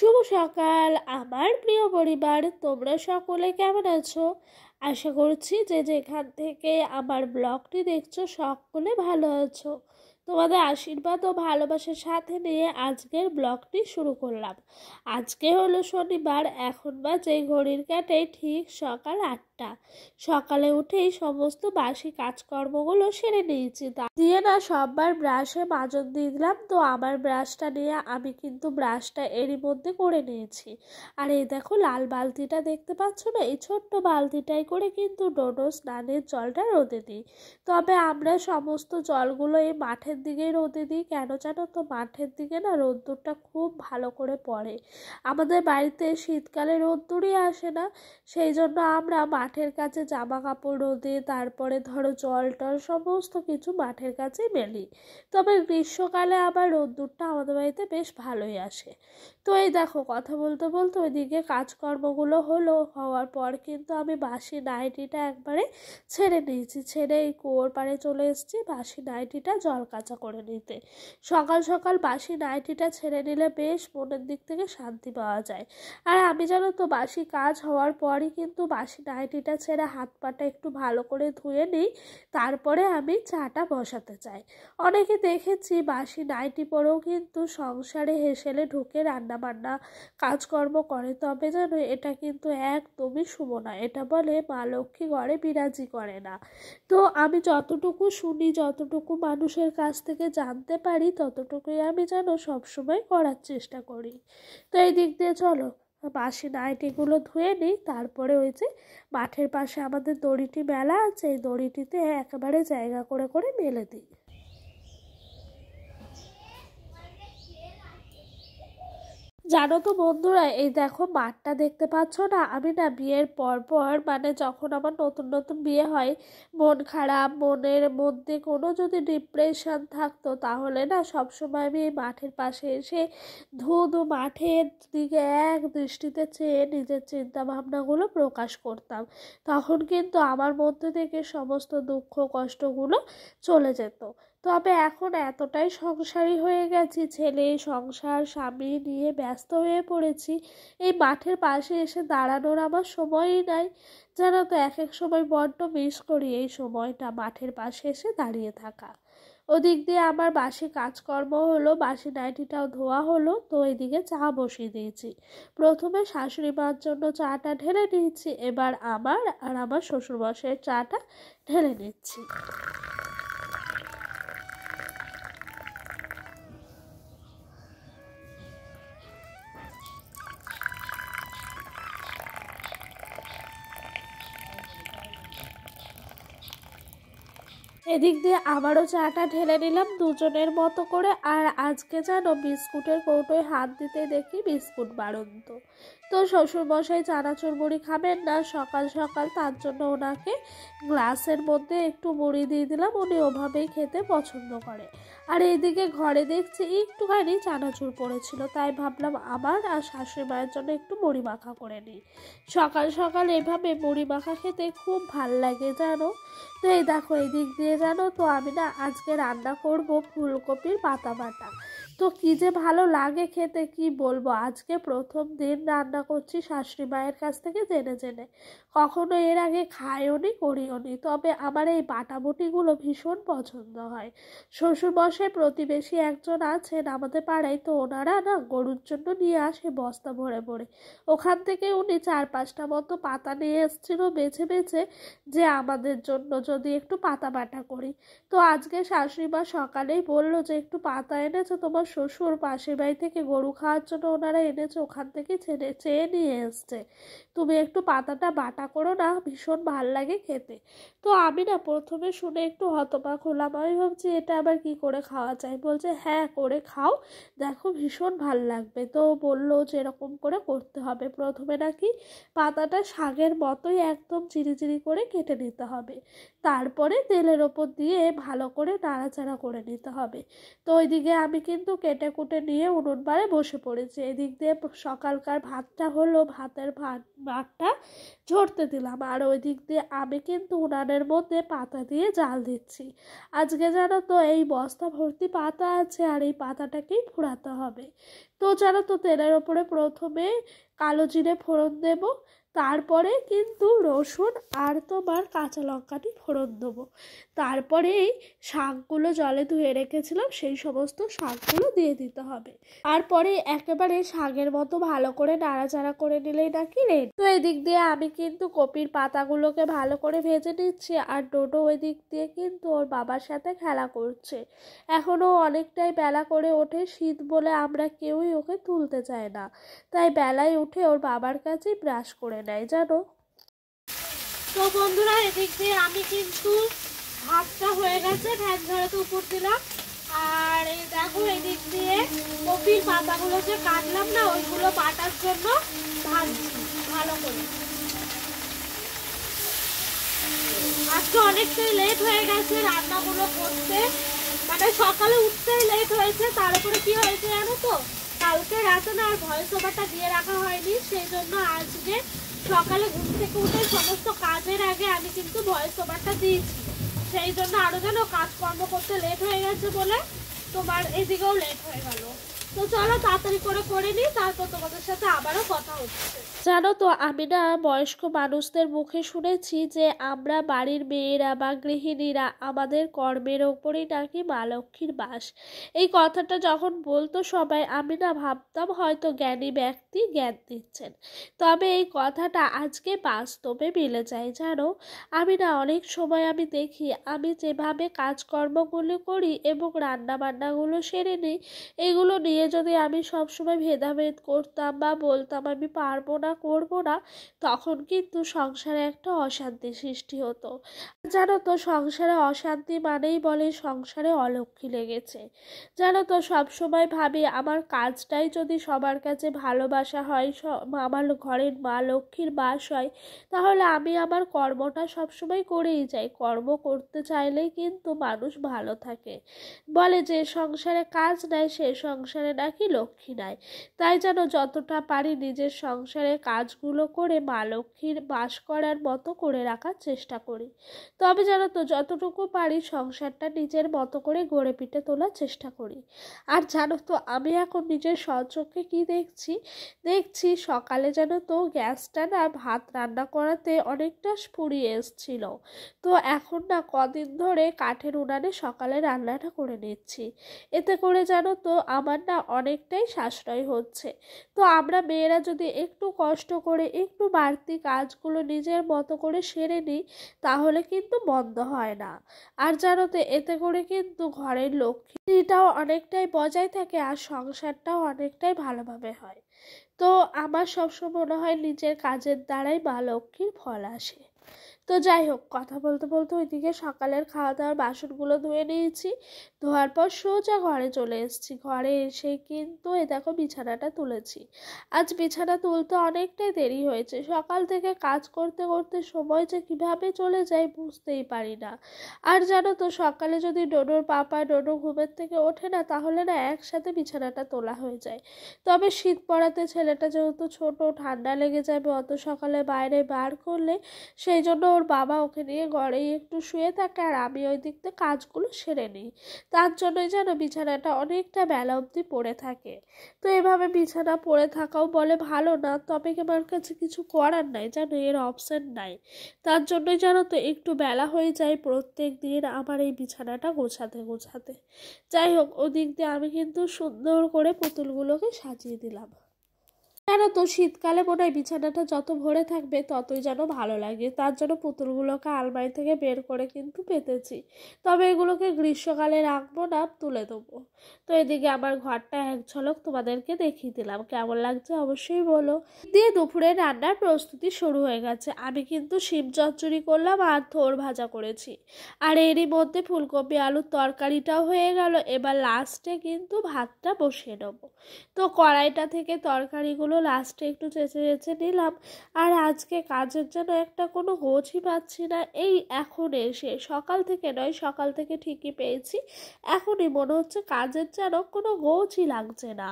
শুভ সকাল আমার প্রিয় পরিবার, তোমরা সকলে কেমন আছো? আশা করছি যে যেখান থেকে আমার ব্লগটি দেখছো সকলে ভালো আছো। তোমাদের আশীর্বাদ ও ভালোবাসার সাথে নিয়ে আজকের ব্লগটি শুরু করলাম। আজকে হলো শনিবার, এখন বাজে ঘড়ির কাঁটে ঠিক সকাল 8টা। সকালে উঠেই সমস্ত বাসি কাজকর্মগুলো সেরে নিয়েছি, তা দিয়ে না সববার ব্রাশে মাজন দিয়ে দিলাম। তো আমার ব্রাশটা নিয়ে আমি কিন্তু ব্রাশটা এরই মধ্যে করে নিয়েছি। আর এই দেখো লাল বালতিটা দেখতে পাচ্ছ না, এই ছোট্ট বালতিটাই করে কিন্তু ডোডো স্নানের জলটা রোদে দিই। তবে আমরা সমস্ত জলগুলো এই মাঠের দিকে রোদে দিই, কেন জানো তো? মাঠের দিকে না রোদ্দুরটা খুব ভালো করে পড়ে। আমাদের বাড়িতে শীতকালে রোদ্দুরই আসে না, সেই জন্য আমরা মাঠের কাছে জামা কাপড় রোদে, তারপরে ধরো জল টল সমস্ত কিছু মাঠের কাছে মেলি। তবে গ্রীষ্মকালে আবার রোদ্দুরটা আমাদের বাড়িতে বেশ ভালোই আসে। তো এই দেখো কথা বলতে বলতে ওইদিকে কাজকর্মগুলো হওয়ার পর কিন্তু আমি বাসি নাইটিটা একবারে ছেড়ে নিয়েছি, ছেড়ে এই কুয়োর পাড়ে চলে এসেছি বাসি নাইটিটা জল কাচা করে নিতে। সকাল সকাল বাসি নাইটিটা ছেড়ে নিলে বেশ মনের দিক থেকে শান্তি পাওয়া যায়। আর আমি জানো তো বাসি কাজ হওয়ার পরই কিন্তু বাসি নাইটিটা ছেড়ে হাত পাটা একটু ভালো করে ধুয়ে নিই, তারপরে আমি চাটা বসাতে চাই। অনেকে দেখেছি বাসি নাইটি পরেও কিন্তু সংসারে হেসেলে ঢুকে রান্না বান্না কাজকর্ম করে, তবে জানো এটা কিন্তু একদমই শুভ না। এটা বলে মা লক্ষ্মী ঘরে বিরাজি করে না। তো আমি যতটুকু শুনি, যতটুকু মানুষের কাছ থেকে জানতে পারি, ততটুকুই আমি যেন সবসময় করার চেষ্টা করি। তো এই দিক দিয়ে চলো বাসি নাইটিগুলো ধুয়ে নিই, তারপরে ওই যে মাঠের পাশে আমাদের দড়িটি মেলা আছে, এই দড়িটিতে একেবারে জায়গা করে করে মেলে দিই। জানো তো বন্ধুরা, এই দেখো মাঠটা দেখতে পাচ্ছ না? আমি না বিয়ের পর পর মানে যখন আমার নতুন নতুন বিয়ে হয়, মন খারাপ, মনের মধ্যে কোনো যদি ডিপ্রেশন থাকতো, তাহলে না সবসময় আমি এই মাঠের পাশে এসে ধুধু মাঠের দিকে এক দৃষ্টিতে চেয়ে নিজের চিন্তা ভাবনাগুলো প্রকাশ করতাম। তখন কিন্তু আমার মধ্যে থেকে সমস্ত দুঃখ কষ্টগুলো চলে যেত। তবে এখন এতটাই সংসারী হয়ে গেছি, ছেলে সংসার স্বামী নিয়ে ব্যস্ত হয়ে পড়েছি, এই মাঠের পাশে এসে দাঁড়ানোর আমার সময়ই নাই। জানো তো এক এক সময় বড্ড মিস করি এই সময়টা মাঠের পাশে এসে দাঁড়িয়ে থাকা। ওদিক দিয়ে আমার বাসি কাজকর্ম হলো, বাসি নাইটিটাও ধোয়া হলো। তো এইদিকে চা বসিয়ে দিয়েছি। প্রথমে শাশুড়ি মার জন্য চাটা ঢেলে নিয়েছি, এবার আমার আর আমার শ্বশুরমশাইয়ের চাটা ঢেলে নিচ্ছি। এদিক দিয়ে আবারও চাটা ঢেলে নিলাম দুজনের মতো করে। আর আজকে যেন বিস্কুটের কৌটোয় হাত দিতে দেখি বিস্কুট বাড়ন্ত। তো শ্বশুরমশাই চানাচুর মুড়ি খাবেন না সকাল সকাল, তার জন্য ওনাকে গ্লাসের মধ্যে একটু মুড়ি দিয়ে দিলাম, উনি ওভাবেই খেতে পছন্দ করে। আর এইদিকে ঘরে দেখছি একটুখানি চানাচুর পড়েছিল, তাই ভাবলাম আমার আর শাশুড়ি মায়ের জন্য একটু মুড়ি মাখা করে নিই। সকাল সকাল এভাবে মুড়ি মাখা খেতে খুব ভাল লাগে জানো। তো এই দেখো এই দিক দিয়ে জানো তো আমি না আজকে রান্না করব ফুলকপির পাতা বাটা। তো কি যে ভালো লাগে খেতে কি বলবো, আজকে প্রথম দিন রান্না করছি শাশুড়ি মায়ের কাছ থেকে জেনে জেনে। কখনো এর আগে খাইওনি করিওনি, তবে আমার এই বাটাবুটিগুলো ভীষণ পছন্দ হয়। শ্বশুরমশাই প্রতিবেশী একজন আছেন আমাদের পাড়ায়, তো ওনারা না গরুর জন্য নিয়ে আসে বস্তা ভরে ভরে। ওখান থেকে উনি 4-5টা মতো পাতা নিয়ে এসেছিল বেছে বেছে, যে আমাদের জন্য যদি একটু পাতা বাটা করি। তো আজকে শাশুড়ি মা সকালেই বললো যে একটু পাতা এনেছো, তোমার শ্বশুর পাশের বাড়ি থেকে গরু খাওয়ার জন্য ওনারা এনেছে, ওখান থেকে চেয়ে নিয়ে এসছে, তুমি একটু পাতাটা বাটা করো না, ভীষণ ভাল লাগে খেতে। তো আমি না প্রথমে শুনে একটু হতবাক হলাম, আমি ভাবছি এটা আবার কি করে খাওয়া যায়। বলছে হ্যাঁ করে খাও, দেখো ভীষণ ভাল লাগবে। তো বললো যে এরকম করে করতে হবে, প্রথমে নাকি পাতাটা শাকের মতোই একদম চিরি করে কেটে নিতে হবে, তারপরে তেলের ওপর দিয়ে ভালো করে নাড়াচাড়া করে নিতে হবে। তো ওইদিকে আমি কিন্তু কেটে কুটে নিয়ে উনুন পাড়ে বসে পড়েছি। এদিক দিয়ে সকালকার ভাতটা হলো, ভাতটা ঝরতে দিলাম, আর ওই দিক দিয়ে আমি কিন্তু উনানের মধ্যে পাতা দিয়ে জাল দিচ্ছি। আজকে জানো তো এই বস্তা ভর্তি পাতা আছে, আর এই পাতাটাকেই ফুরাতে হবে। তো জানো তো তেলের ওপরে প্রথমে কালো জিরে ফোড়ন দেব, তারপরে কিন্তু রসুন আর তোমার কাঁচা লঙ্কাটি ফোড়ন দেবো। তারপরে এই শাকগুলো জলে ধুয়ে রেখেছিলাম, সেই সমস্ত শাকগুলো দিয়ে দিতে হবে। তারপরে একেবারে শাকের মতো ভালো করে নাড়াচাড়া করে নিলেই নাকি রেডি। তো এই দিক দিয়ে আমি কিন্তু কপির পাতাগুলোকে ভালো করে ভেজে নিচ্ছি, আর ডোডো ওই দিক দিয়ে কিন্তু ওর বাবার সাথে খেলা করছে। এখনও অনেকটাই বেলা করে ওঠে, শীত বলে আমরা কেউই ওকে তুলতে চাই না, তাই বেলায় উঠে ওর বাবার কাছেই ব্রাশ করে নেয় জানো। তো বন্ধুরা, এদিক দিয়ে আমি কিন্তু ভাতটা হয়ে গেছে, ফ্যান ঝরাতে উপর দিলাম। আর এই দেখো এদিক দিয়ে কপির পাতাগুলো যে কাটলাম না, ওইগুলো বাটার জন্য ভাজছি ভালো করে। আজকে অনেকটাই লেট হয়ে গেছে রান্নাগুলো করতে, মানে সকালে উঠতেই লেট হয়েছে। তার উপরে কি হয়েছে জানো তো, কালকে রাতে না আর ভয়েস ওভারটা দিয়ে রাখা হয়নি, সেই জন্য আজকে সকালে ঘুম থেকে উঠে সমস্ত কাজের আগে আমি কিন্তু ভয়েস ওভারটা দিয়েছি। সেই জন্য আরো যেন কাজকর্ম করতে লেট হয়ে গেছে বলে তোমার এদিকেও লেট হয়ে গেল। তো চলো তাড়াতাড়ি করে নিই, তারপর তোমাদের সাথে আবারও কথা হচ্ছে। জানো তো, আমি না বয়স্ক মানুষদের মুখে শুনেছি যে আমরা বাড়ির মেয়েরা বা গৃহিণীরা আমাদের কর্মের ওপরেই নাকি মা লক্ষ্মীর বাস। এই কথাটা যখন বলতো সবাই, আমি না ভাবতাম হয়তো জ্ঞানী ব্যক্তি জ্ঞান দিচ্ছেন, তবে এই কথাটা আজকে বাস্তবে মিলে যায় জানো। আমি না অনেক সময় আমি দেখি আমি যেভাবে কাজকর্মগুলো করি এবং রান্নাবান্নাগুলো সেরে নিই, এগুলো নিয়ে যদি আমি সবসময় ভেদাভেদ করতাম বা বলতাম আমি পারবো না, করবো না, তখন কিন্তু সংসারে একটা অশান্তি সৃষ্টি হতো। জানো তো, সংসারে অশান্তি মানেই বলে সংসারে অলক্ষ্মী লেগেছে। জানো তো, সবসময় ভাবি আমার কাজটাই যদি সবার কাছে ভালোবাসা হয়, আমার ঘরের মা লক্ষ্মীর বাস হয়, তাহলে আমি আমার কর্মটা সবসময় করেই যাই। কর্ম করতে চাইলেই কিন্তু মানুষ ভালো থাকে। বলে যে সংসারে কাজ নাই সে সংসারে নাকি লক্ষ্মী নাই। তাই যেন যতটা পারি নিজের সংসারে কাজগুলো করে মা লক্ষ্মীর বাস করার মতো করে রাখার চেষ্টা করি। তবে জানো তো, যতটুকু পারি সংসারটা নিজের মতো করে গড়ে পিটে তোলার চেষ্টা করি। আর জানো তো, আমি এখন নিজের স্বচক্ষে কি দেখছি সকালে জানো তো গ্যাসটা না ভাত রান্না করাতে অনেকটা ফুরিয়ে এসছিল। তো এখন না কদিন ধরে কাঠের উনানে সকালে রান্নাটা করে নিচ্ছি। এতে করে জানো তো আমার না অনেকটাই সাশ্রয় হচ্ছে। তো আমরা মেয়েরা যদি একটু কষ্ট করে একটু বাড়তি কাজগুলো নিজের মতো করে সেরে নিই, তাহলে কিন্তু বন্ধ হয় না। আর জানো তো, এতে করে কিন্তু ঘরের লক্ষ্মীটাও অনেকটাই বজায় থাকে, আর সংসারটাও অনেকটাই ভালোভাবে হয়। তো আমার সবসময় মনে হয় নিজের কাজের দ্বারাই মা লক্ষ্মীর ফল আসে। তো যাই হোক, কথা বলতে বলতে ওইদিকে সকালের খাওয়া দাওয়ার বাসনগুলো ধুয়ে নিয়েছি। ধোয়ার পর সোজা ঘরে চলে এসেছি। ঘরে এসে কিন্তু এই দেখো বিছানাটা তুলেছি। আজ বিছানা তুলতে অনেকটাই দেরি হয়েছে। সকাল থেকে কাজ করতে করতে সময় যে কিভাবে চলে যায় বুঝতেই পারি না। আর জানো তো, সকালে যদি ডোডো ঘুমের থেকে ওঠে না, তাহলে না একসাথে বিছানাটা তোলা হয়ে যায়। তবে শীত পড়াতে ছেলেটা যেহেতু ছোট, ঠান্ডা লেগে যাবে অত সকালে বাইরে বার করলে, সেই জন্য ওর বাবা ওকে নিয়ে ঘরেই একটু শুয়ে থাকে, আর আমি ওই দিক থেকে কাজগুলো সেরে নিই। তার জন্যই যেন বিছানাটা অনেকটা বেলা অবধি পড়ে থাকে। তো এভাবে বিছানা পড়ে থাকাও বলে ভালো না, তবে আমার কাছে কিছু করার নাই জানো, এর অপশন নাই। তার জন্যই জানো তো একটু বেলা হয়ে যায় প্রত্যেক দিন আমার এই বিছানাটা গোছাতে। যাই হোক, ওদিক দিয়ে আমি কিন্তু সুন্দর করে পুতুলগুলোকে সাজিয়ে দিলাম। জানো তো, শীতকালে মনে হয় বিছানাটা যত ভরে থাকবে ততই যেন ভালো লাগে। তার জন্য পুতুলগুলোকে আলমারি থেকে বের করে কিন্তু পেতেছি। তবে এগুলোকে গ্রীষ্মকালে রাখবো না, তুলে দেবো। তো এদিকে আমার ঘরটা এক ঝলক তোমাদেরকে দেখিয়ে দিলাম, কেমন লাগছে অবশ্যই বলো। দিয়ে দুপুরে রান্নার প্রস্তুতি শুরু হয়ে গেছে। আমি কিন্তু শিম চচ্চড়ি করলাম আর থোড় ভাজা করেছি, আর এরই মধ্যে ফুলকপি আলুর তরকারিটাও হয়ে গেল। এবার লাস্টে কিন্তু ভাতটা বসিয়ে নেবো। তো কড়াইটা থেকে তরকারিগুলো লাস্টে একটু চেঁচে চেঁচে নিলাম। আর আজকে কাজের যেন একটা কোনো গোছই পাচ্ছি না। এই এখন এসে, সকাল থেকে নয়, সকাল থেকে ঠিকই পেয়েছি, এখনই মনে হচ্ছে কাজের যেন কোনো গোছই লাগছে না।